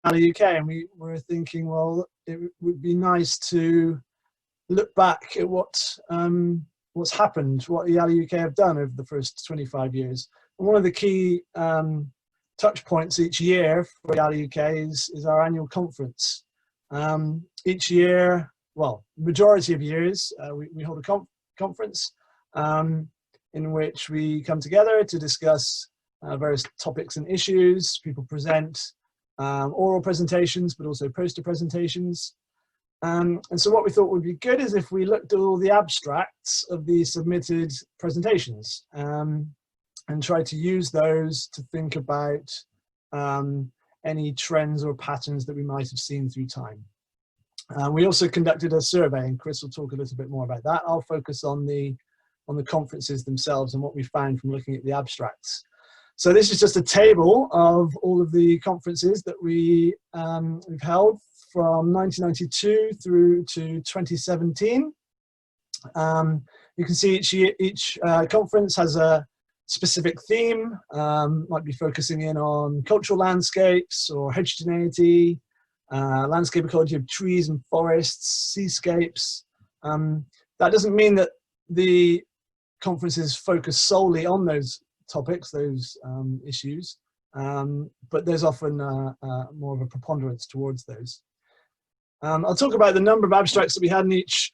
ialeUK, and we were thinking, well, it would be nice to look back at what's happened, what ialeUK have done over the first 25 years. And one of the key touch points each year for ialeUK is our annual conference. Each year, well, majority of years, we hold a conference in which we come together to discuss various topics and issues. People present oral presentations, but also poster presentations. And so what we thought would be good is if we looked at all the abstracts of the submitted presentations and tried to use those to think about any trends or patterns that we might have seen through time. We also conducted a survey, and Chris will talk a little bit more about that. I'll focus on the conferences themselves and what we found from looking at the abstracts. So this is just a table of all of the conferences that we've held from 1992 through to 2017. You can see each conference has a specific theme, might be focusing in on cultural landscapes or heterogeneity, landscape ecology of trees and forests, seascapes. That doesn't mean that the conferences focus solely on those topics, those issues, but there's often more of a preponderance towards those. I'll talk about the number of abstracts that we had in each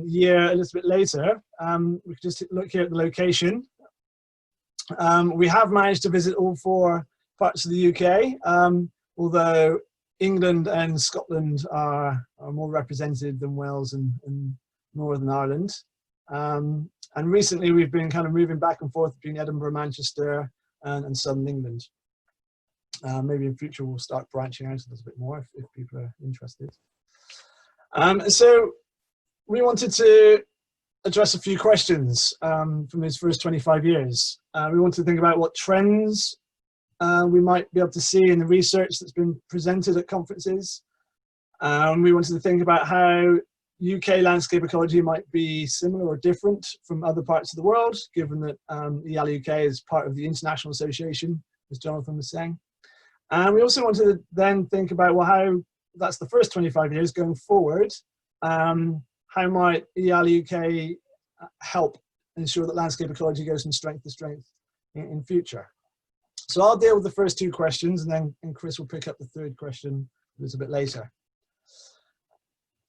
year a little bit later. We can just look here at the location. We have managed to visit all 4 parts of the UK, although England and Scotland are more represented than Wales and Northern Ireland. And recently we've been kind of moving back and forth between Edinburgh, Manchester and Southern England. Maybe in future we'll start branching out a little bit more if people are interested. So we wanted to address a few questions from these first 25 years. We wanted to think about what trends we might be able to see in the research that's been presented at conferences. We wanted to think about how UK landscape ecology might be similar or different from other parts of the world, given that ialeUK is part of the international association, as Jonathan was saying. And we also wanted to then think about, well, how that's the first 25 years going forward, how might ialeUK help ensure that landscape ecology goes from strength to strength in future. So I'll deal with the first 2 questions, and then Chris will pick up the 3rd question a little bit later.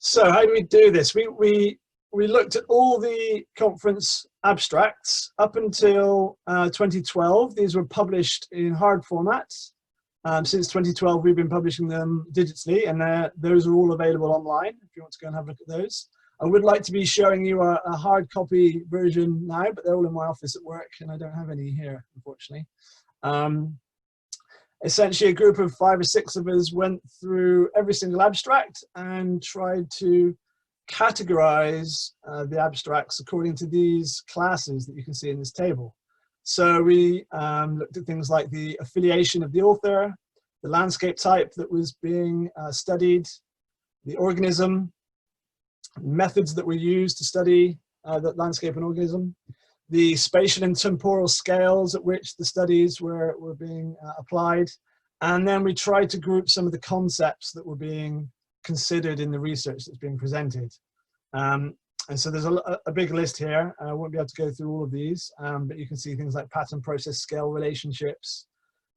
So how do we do this? We looked at all the conference abstracts up until 2012. These were published in hard format. Since 2012, we've been publishing them digitally, and those are all available online if you want to go and have a look at those. I would like to be showing you a hard copy version now, but they're all in my office at work, and I don't have any here, unfortunately. Essentially, a group of 5 or 6 of us went through every single abstract and tried to categorize the abstracts according to these classes that you can see in this table. So we looked at things like the affiliation of the author, the landscape type that was being studied, the organism, methods that were used to study that landscape and organism, the spatial and temporal scales at which the studies were being applied, and then we tried to group some of the concepts that were being considered in the research that's being presented. And so there's a big list here. I won't be able to go through all of these, but you can see things like pattern, process, scale relationships,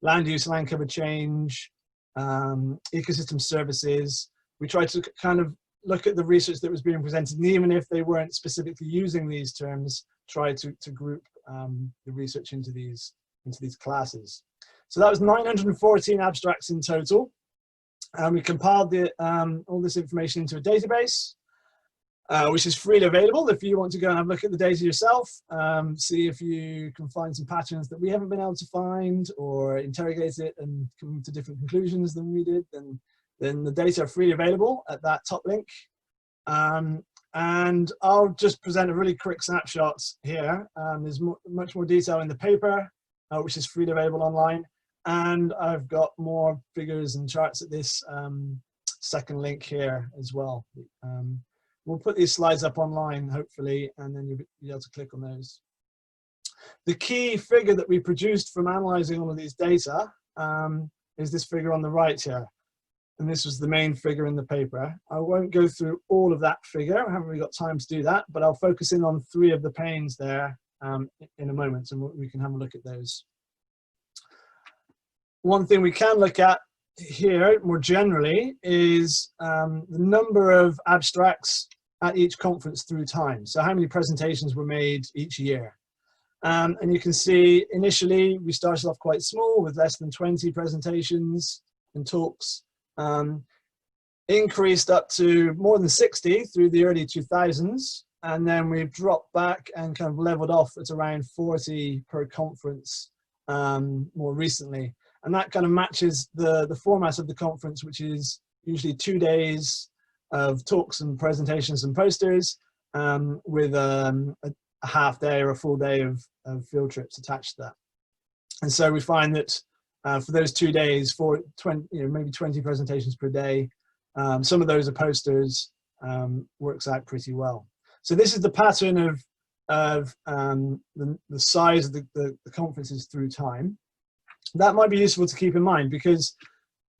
land use, land cover change, ecosystem services. We tried to kind of look at the research that was being presented, and even if they weren't specifically using these terms, try to group the research into these classes. So that was 914 abstracts in total. We compiled all this information into a database, which is freely available if you want to go and have a look at the data yourself, see if you can find some patterns that we haven't been able to find, or interrogate it and come to different conclusions than we did, then the data are freely available at that top link. And I'll just present a really quick snapshot here. There's much more detail in the paper, which is freely available online. And I've got more figures and charts at this second link here as well. We'll put these slides up online, hopefully, and then you'll be able to click on those. The key figure that we produced from analyzing all of these data is this figure on the right here. and this was the main figure in the paper. I won't go through all of that figure, I haven't really got time to do that, but I'll focus in on 3 of the panes there in a moment, and we can have a look at those. One thing we can look at here more generally is the number of abstracts at each conference through time. So how many presentations were made each year. And you can see initially we started off quite small with less than 20 presentations and talks, increased up to more than 60 through the early 2000s, and then we've dropped back and kind of leveled off at around 40 per conference more recently. And that kind of matches the format of the conference, which is usually 2 days of talks and presentations and posters with a half day or a full day of field trips attached to that. And so we find that for those 2 days, for 20, maybe 20 presentations per day, some of those are posters, works out pretty well. So this is the pattern of the size of the conferences through time. That might be useful to keep in mind, because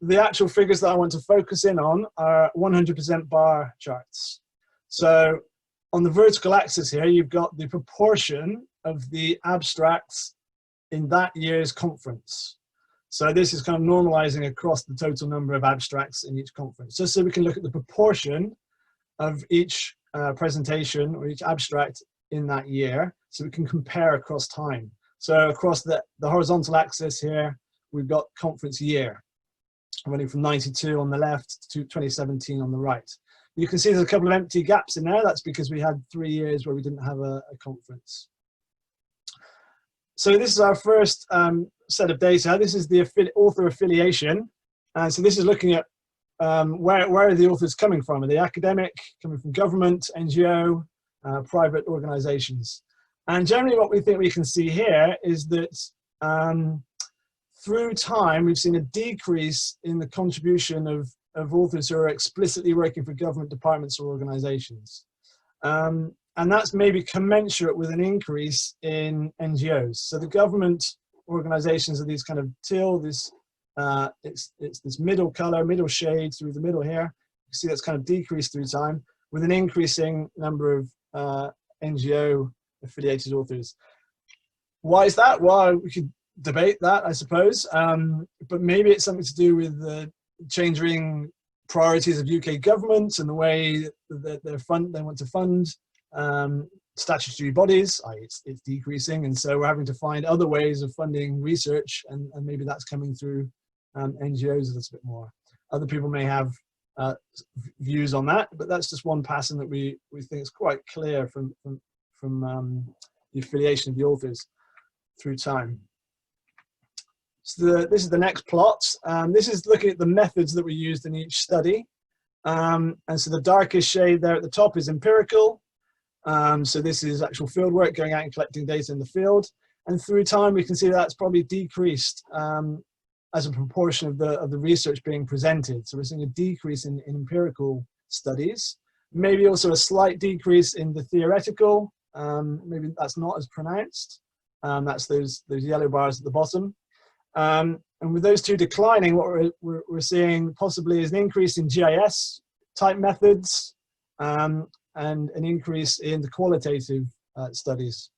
the actual figures that I want to focus in on are 100% bar charts. So on the vertical axis here, you've got the proportion of the abstracts in that year's conference. So this is kind of normalizing across the total number of abstracts in each conference, just so we can look at the proportion of each presentation or each abstract in that year, so we can compare across time. So across the horizontal axis here, we've got conference year, running from 92 on the left to 2017 on the right. You can see there's a couple of empty gaps in there. That's because we had 3 years where we didn't have a conference. So this is our first set of data. This is the author affiliation. And so this is looking at where are the authors coming from? Are they academic, coming from government, NGO, private organizations? And generally what we think we can see here is that through time, we've seen a decrease in the contribution of authors who are explicitly working for government departments or organizations. And that's maybe commensurate with an increase in NGOs. So the government organizations are these kind of teal, this, it's this middle color, middle shade through the middle here. You see that's kind of decreased through time with an increasing number of NGO affiliated authors. Why is that? Well, we could debate that, I suppose, but maybe it's something to do with the changing priorities of UK government and the way that they want to fund statutory bodies. It's decreasing, and so we're having to find other ways of funding research, and maybe that's coming through NGOs a little bit more. Other people may have views on that, but that's just one pattern that we think is quite clear from the affiliation of the authors through time. So this is the next plot. This is looking at the methods that we used in each study. And so the darkest shade there at the top is empirical. So this is actual field work, going out and collecting data in the field. And through time, we can see that's probably decreased as a proportion of the research being presented. So we're seeing a decrease in empirical studies. Maybe also a slight decrease in the theoretical. Maybe that's not as pronounced. That's those yellow bars at the bottom. And with those two declining, what we're seeing possibly is an increase in GIS type methods and an increase in the qualitative studies.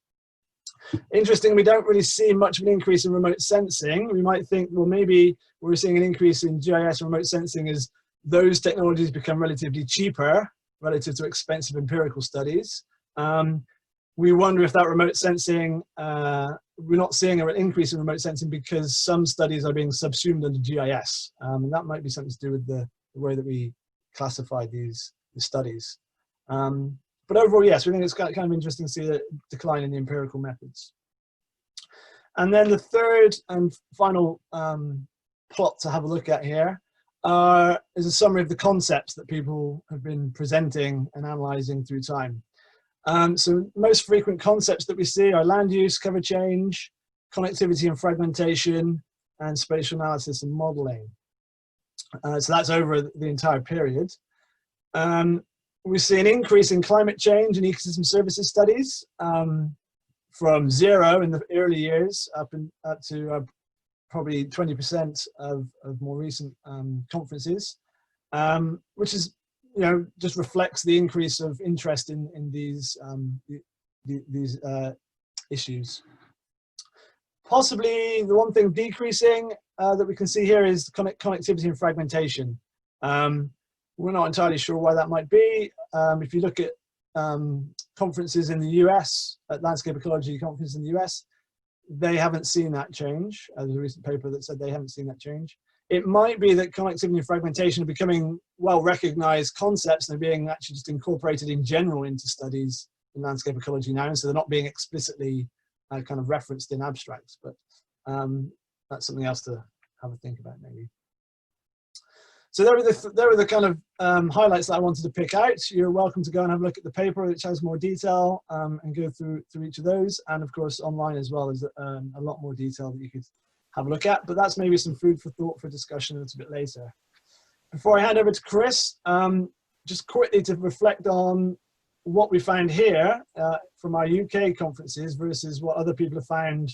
Interesting, we don't really see much of an increase in remote sensing. We might think, well, maybe we're seeing an increase in GIS and remote sensing as those technologies become relatively cheaper relative to expensive empirical studies. We wonder if that remote sensing, we're not seeing an increase in remote sensing because some studies are being subsumed under GIS. And that might be something to do with the way that we classify the studies. But overall, yes, we think it's kind of interesting to see the decline in the empirical methods. And then the third and final plot to have a look at here is a summary of the concepts that people have been presenting and analysing through time. So most frequent concepts that we see are land use, cover change, connectivity and fragmentation, and spatial analysis and modelling. So that's over the entire period. We see an increase in climate change and ecosystem services studies from 0 in the early years up to probably 20% of more recent conferences. which is, just reflects the increase of interest in these issues. Possibly the one thing decreasing that we can see here is connectivity and fragmentation. We're not entirely sure why that might be. If you look at conferences in the US, at Landscape Ecology conference in the US, they haven't seen that change. There's a recent paper that said they haven't seen that change. It might be that connectivity and fragmentation are becoming well-recognized concepts. They're being actually just incorporated in general into studies in landscape ecology now, and so they're not being explicitly kind of referenced in abstracts, but that's something else to have a think about maybe. So there were the kind of highlights that I wanted to pick out. You're welcome to go and have a look at the paper, which has more detail, and go through each of those. And of course, online as well, there's a lot more detail that you could have a look at. But that's maybe some food for thought for discussion a little bit later. Before I hand over to Chris, just quickly to reflect on what we found here from our UK conferences versus what other people have found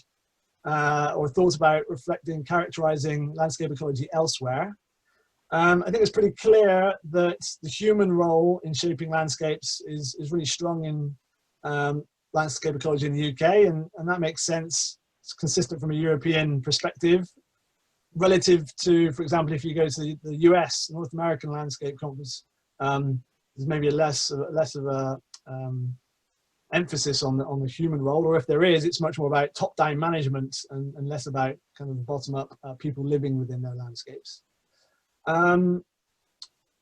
or thought about reflecting, characterizing landscape ecology elsewhere. I think it's pretty clear that the human role in shaping landscapes is really strong in landscape ecology in the UK, and that makes sense. It's consistent from a European perspective relative to, for example, if you go to the US, North American Landscape Conference, there's maybe a less of a emphasis on the human role, or if there is, it's much more about top-down management and less about kind of bottom-up people living within their landscapes.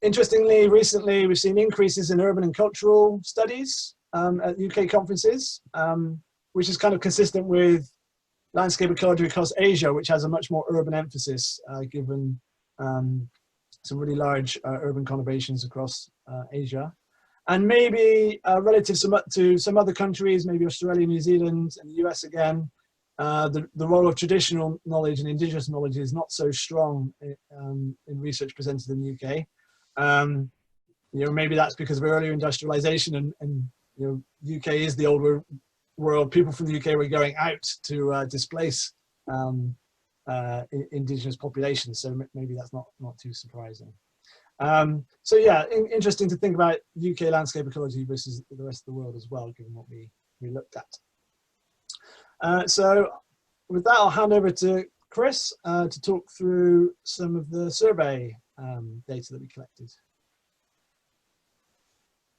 Interestingly, recently we've seen increases in urban and cultural studies at UK conferences, which is kind of consistent with landscape ecology across Asia, which has a much more urban emphasis, given some really large urban conurbations across Asia. And maybe relative to some other countries, maybe Australia, New Zealand, and the US again, the role of traditional knowledge and indigenous knowledge is not so strong in research presented in the UK. Maybe that's because of earlier industrialization, and UK is the older world. People from the UK were going out to displace indigenous populations, so maybe that's not too surprising. So yeah, interesting to think about UK landscape ecology versus the rest of the world as well, given what we looked at. So with that, I'll hand over to Chris to talk through some of the survey data that we collected.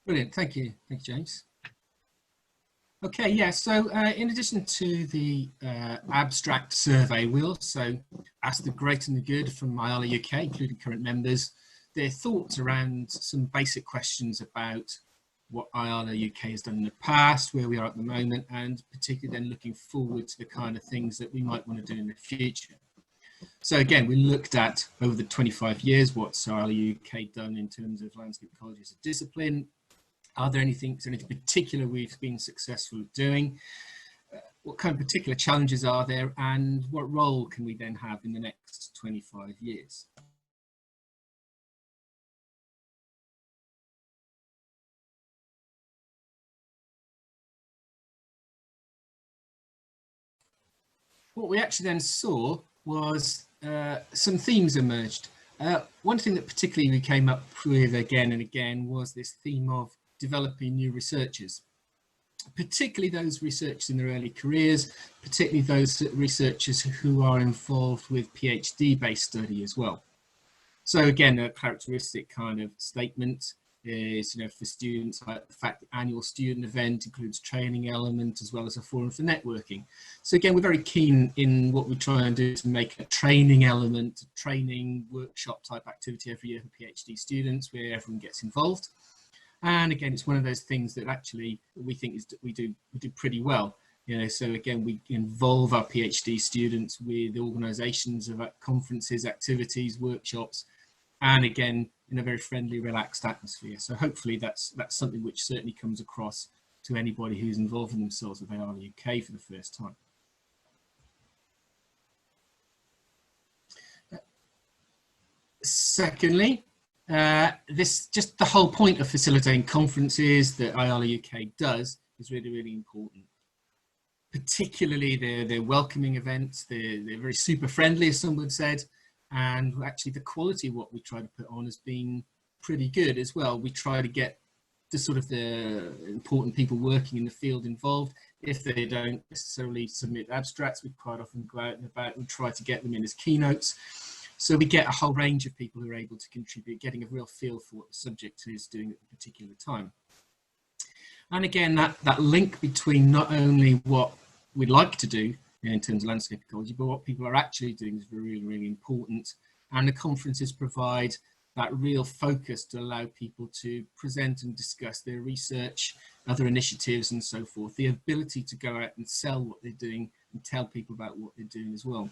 Brilliant, thank you, James. Okay, yeah, so in addition to the abstract survey, we also asked the great and the good from ialeUK, including current members, their thoughts around some basic questions about what ialeUK has done in the past, where we are at the moment, and particularly then looking forward to the kind of things that we might want to do in the future. So again, we looked at over the 25 years, what's ialeUK done in terms of landscape ecology as a discipline. Is there anything particular we've been successful at doing? What kind of particular challenges are there, and what role can we then have in the next 25 years? What we actually then saw was some themes emerged. One thing that particularly we came up with again and again was this theme of developing new researchers, particularly those researchers in their early careers, particularly those researchers who are involved with PhD-based study as well. So again, a characteristic kind of statement is, for students, like the fact the annual student event includes training element as well as a forum for networking. So again, we're very keen in what we try and do to make a training element, a training workshop type activity every year for PhD students where everyone gets involved. And again, it's one of those things that actually we think is we do pretty well. So again, we involve our PhD students with organisations of conferences, activities, workshops, and again, in a very friendly, relaxed atmosphere. So hopefully that's something which certainly comes across to anybody who's involving themselves with ialeUK for the first time. Secondly, just the whole point of facilitating conferences that ialeUK does is really, really important. Particularly they're welcoming events, they're very super friendly, as someone said, and actually the quality of what we try to put on has been pretty good as well. We try to get the sort of the important people working in the field involved. If they don't necessarily submit abstracts, we quite often go out and about and try to get them in as keynotes. So we get a whole range of people who are able to contribute, getting a real feel for what the subject is doing at a particular time. And again, that link between not only what we'd like to do in terms of landscape ecology, but what people are actually doing is really, really important. And the conferences provide that real focus to allow people to present and discuss their research, other initiatives and so forth, the ability to go out and sell what they're doing and tell people about what they're doing as well.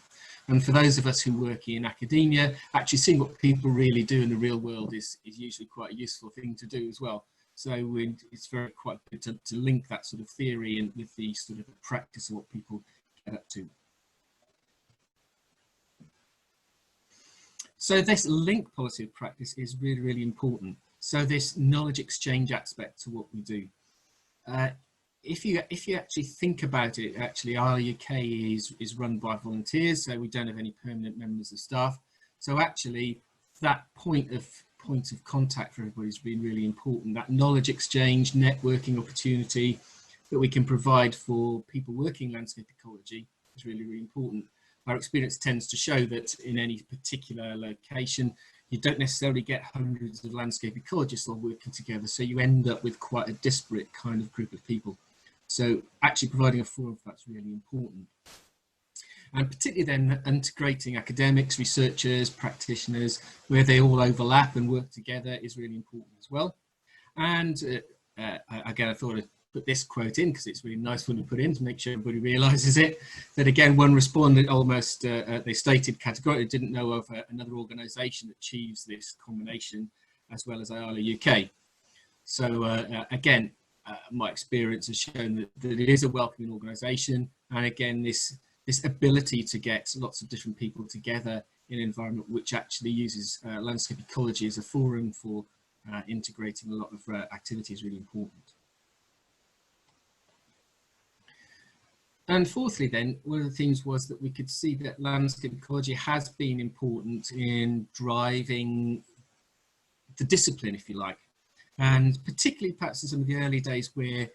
And for those of us who work in academia, actually seeing what people really do in the real world is usually quite a useful thing to do as well. So it's very quite good to link that sort of theory and with the sort of practice of what people get up to. So this link policy of practice is really, really important. So this knowledge exchange aspect to what we do. If you actually think about it, actually ialeUK is run by volunteers, so we don't have any permanent members of staff. So actually that point of contact for everybody has been really important. That knowledge exchange, networking opportunity that we can provide for people working in landscape ecology is really, really important. Our experience tends to show that in any particular location, you don't necessarily get hundreds of landscape ecologists all working together, so you end up with quite a disparate kind of group of people. So actually providing a forum for that's really important. And particularly then integrating academics, researchers, practitioners, where they all overlap and work together is really important as well. And again, I thought I'd put this quote in because it's really nice one to put in to make sure everybody realises it. That again, one respondent almost, they stated categorically didn't know of another organisation that achieves this combination as well as ialeUK. So again, my experience has shown that it is a welcoming organisation, and again, this ability to get lots of different people together in an environment which actually uses landscape ecology as a forum for integrating a lot of activity is really important. And fourthly then, one of the things was that we could see that landscape ecology has been important in driving the discipline, if you like. And particularly perhaps in some of the early days where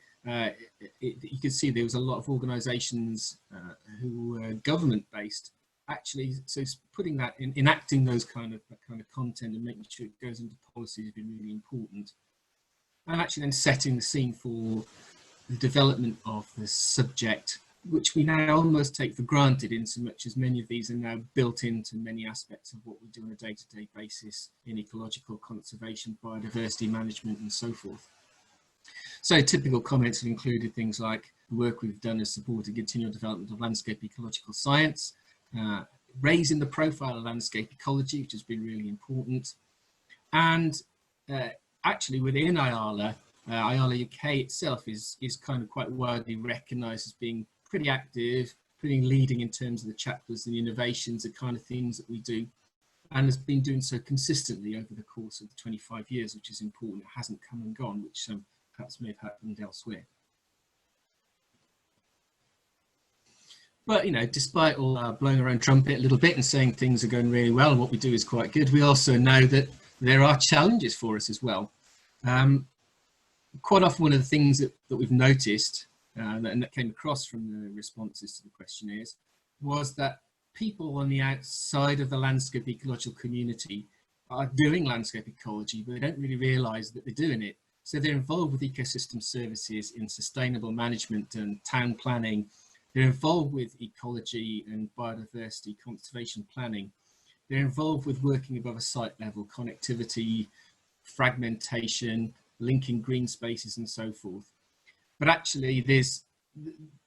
you could see there was a lot of organisations who were government-based, actually, so putting that in, enacting those kind of content and making sure it goes into policy has been really important. And actually then setting the scene for the development of the subject, which we now almost take for granted in so much as many of these are now built into many aspects of what we do on a day-to-day basis in ecological conservation, biodiversity management and so forth. So typical comments have included things like the work we've done has supported continual development of landscape ecological science, raising the profile of landscape ecology, which has been really important. And actually within ialeUK itself is kind of quite widely recognised as being pretty active, pretty leading in terms of the chapters and the innovations, the kind of things that we do, and has been doing so consistently over the course of the 25 years, which is important. It hasn't come and gone, which perhaps may have happened elsewhere. But, you know, despite all blowing our own trumpet a little bit and saying things are going really well and what we do is quite good, we also know that there are challenges for us as well. Quite often one of the things that we've noticed and that came across from the responses to the questionnaires was that people on the outside of the landscape ecological community are doing landscape ecology, but they don't really realise that they're doing it. So they're involved with ecosystem services in sustainable management and town planning. They're involved with ecology and biodiversity conservation planning. They're involved with working above a site level, connectivity, fragmentation, linking green spaces and so forth. But actually there's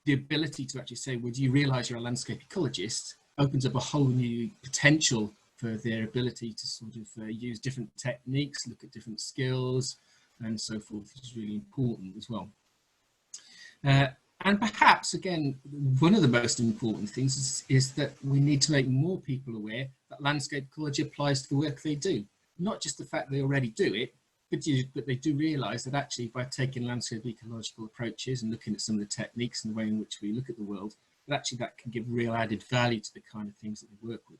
the ability to actually say, well, do you realise you're a landscape ecologist? Opens up a whole new potential for their ability to sort of use different techniques, look at different skills and so forth, which is really important as well. And perhaps, again, one of the most important things is that we need to make more people aware that landscape ecology applies to the work they do. Not just the fact they already do it, but they do realise that actually by taking landscape ecological approaches and looking at some of the techniques and the way in which we look at the world, that actually that can give real added value to the kind of things that they work with.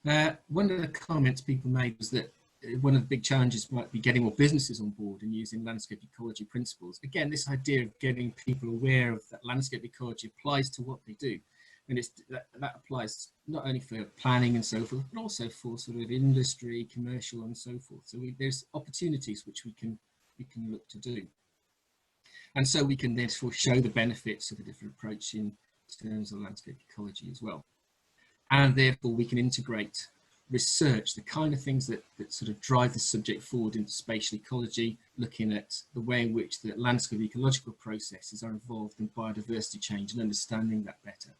One of the comments people made was that one of the big challenges might be getting more businesses on board and using landscape ecology principles. Again, this idea of getting people aware of that landscape ecology applies to what they do. And that applies not only for planning and so forth, but also for sort of industry, commercial and so forth. So there's opportunities which we can look to do. And so we can therefore show the benefits of a different approach in terms of landscape ecology as well. And therefore we can integrate research, the kind of things that sort of drive the subject forward into spatial ecology, looking at the way in which the landscape ecological processes are involved in biodiversity change and understanding that better.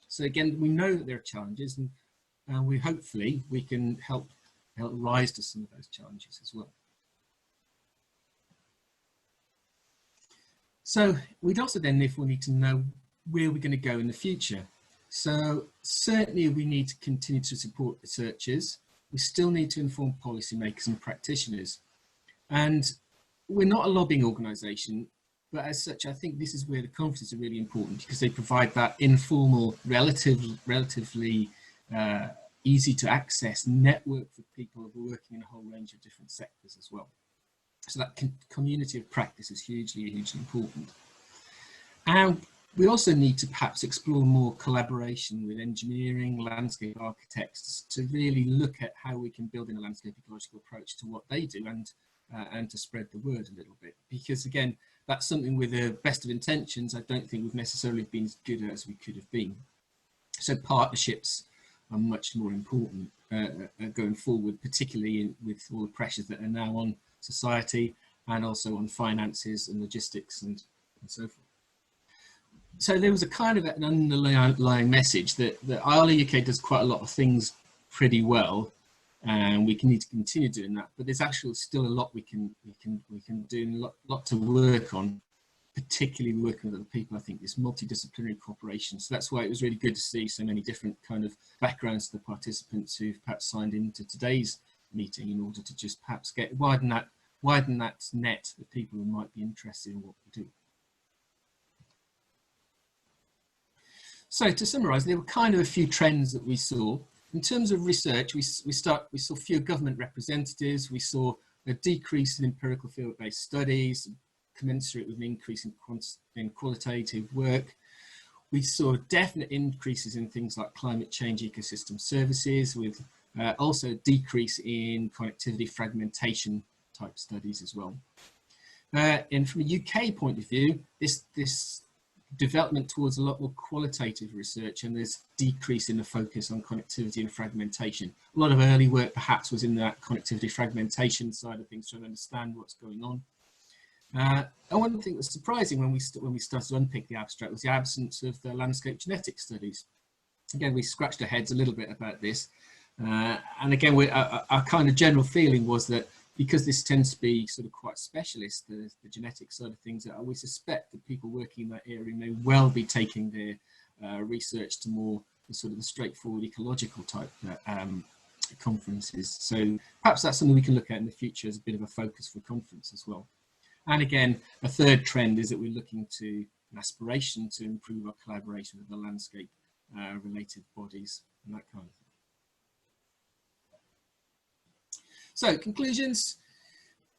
So again, we know that there are challenges, and we hopefully we can help rise to some of those challenges as well. So we'd also then therefore need to know where we're going to go in the future. So certainly we need to continue to support researchers. We still need to inform policymakers and practitioners. And we're not a lobbying organisation, but as such, I think this is where the conferences are really important, because they provide that informal, relatively easy to access network for people who are working in a whole range of different sectors as well. So that community of practice is hugely, hugely important. And we also need to perhaps explore more collaboration with engineering, landscape architects, to really look at how we can build in a landscape ecological approach to what they do, and to spread the word a little bit. Because again, that's something with the best of intentions, I don't think we've necessarily been as good as we could have been. So partnerships are much more important going forward, particularly with all the pressures that are now on society, and also on finances and logistics and so forth. So there was a kind of an underlying message that ialeUK does quite a lot of things pretty well, and we need to continue doing that. But there's actually still a lot we can do, and a lot to work on, particularly working with other people. I think this multidisciplinary cooperation. So that's why it was really good to see so many different kind of backgrounds to the participants who've perhaps signed into today's meeting, in order to just perhaps widen that net of people who might be interested in what we do. So to summarise, there were kind of a few trends that we saw. In terms of research, we saw fewer government representatives, we saw a decrease in empirical field-based studies, commensurate with an increase in qualitative work. We saw definite increases in things like climate change ecosystem services, with also a decrease in connectivity fragmentation type studies as well. And from a UK point of view, this development towards a lot more qualitative research, and there's decrease in the focus on connectivity and fragmentation. A lot of early work perhaps was in that connectivity fragmentation side of things, trying to understand what's going on. And one thing that was surprising when we started to unpick the abstract was the absence of the landscape genetic studies. Again, we scratched our heads a little bit about this. And again, our kind of general feeling was that because this tends to be sort of quite specialist, the genetic side of things, we suspect that people working in that area may well be taking their research to more the straightforward ecological type conferences. So perhaps that's something we can look at in the future as a bit of a focus for conference as well. And again, a third trend is that we're looking to an aspiration to improve our collaboration with the landscape related bodies and that kind of thing. So conclusions,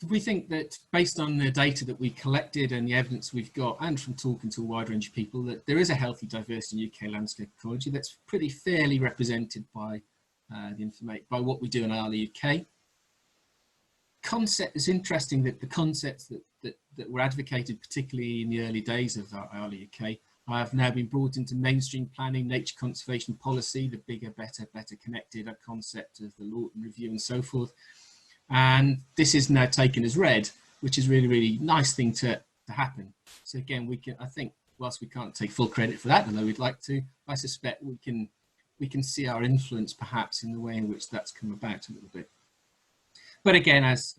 we think that based on the data that we collected and the evidence we've got, and from talking to a wide range of people, that there is a healthy diversity in UK landscape ecology that's pretty fairly represented by by what we do in ialeUK. Concept is interesting that the concepts that were advocated, particularly in the early days of ialeUK, have now been brought into mainstream planning, nature conservation policy, the bigger, better, connected, a concept of the Lawton Review and so forth. And this is now taken as read, which is really, really nice thing to happen. So again, I think, whilst we can't take full credit for that, although we'd like to, I suspect we can see our influence perhaps in the way in which that's come about a little bit. But again, as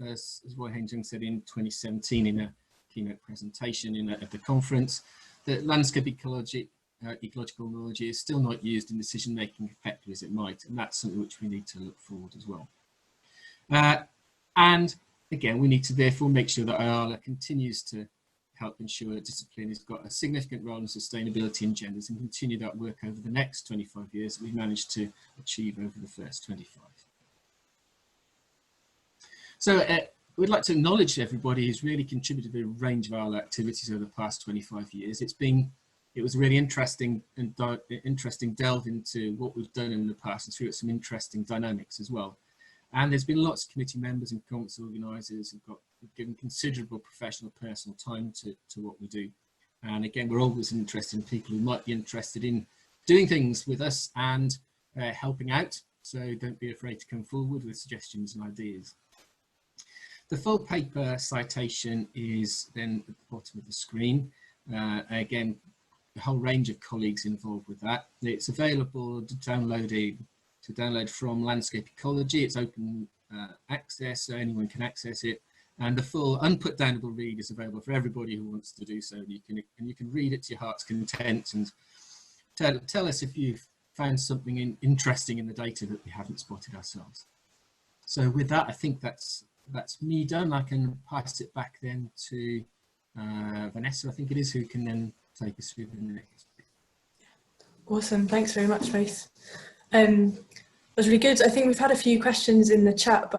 Roy Henging said in 2017 in a keynote presentation at the conference, that landscape ecological knowledge is still not used in decision-making effectively as it might, and that's something which we need to look forward as well. And again, we need to therefore make sure that IALA continues to help ensure that discipline has got a significant role in sustainability and genders, and continue that work over the next 25 years that we managed to achieve over the first 25. So we'd like to acknowledge everybody who's really contributed to a range of our activities over the past 25 years. It was a really interesting delve into what we've done in the past, and through some interesting dynamics as well. And there's been lots of committee members and conference organisers who've given considerable professional, personal time to what we do. And again, we're always interested in people who might be interested in doing things with us and helping out. So don't be afraid to come forward with suggestions and ideas. The full paper citation is then at the bottom of the screen. Again, a whole range of colleagues involved with that. It's available to download from Landscape Ecology. It's open access, so anyone can access it. And the full unputdownable read is available for everybody who wants to do so. You can read it to your heart's content, and tell us if you've found something interesting in the data that we haven't spotted ourselves. So with that, I think that's me done. I can pass it back then to Vanessa, I think it is, who can then take us through the next bit. Awesome, thanks very much, Faith. That was really good. I think we've had a few questions in the chat, but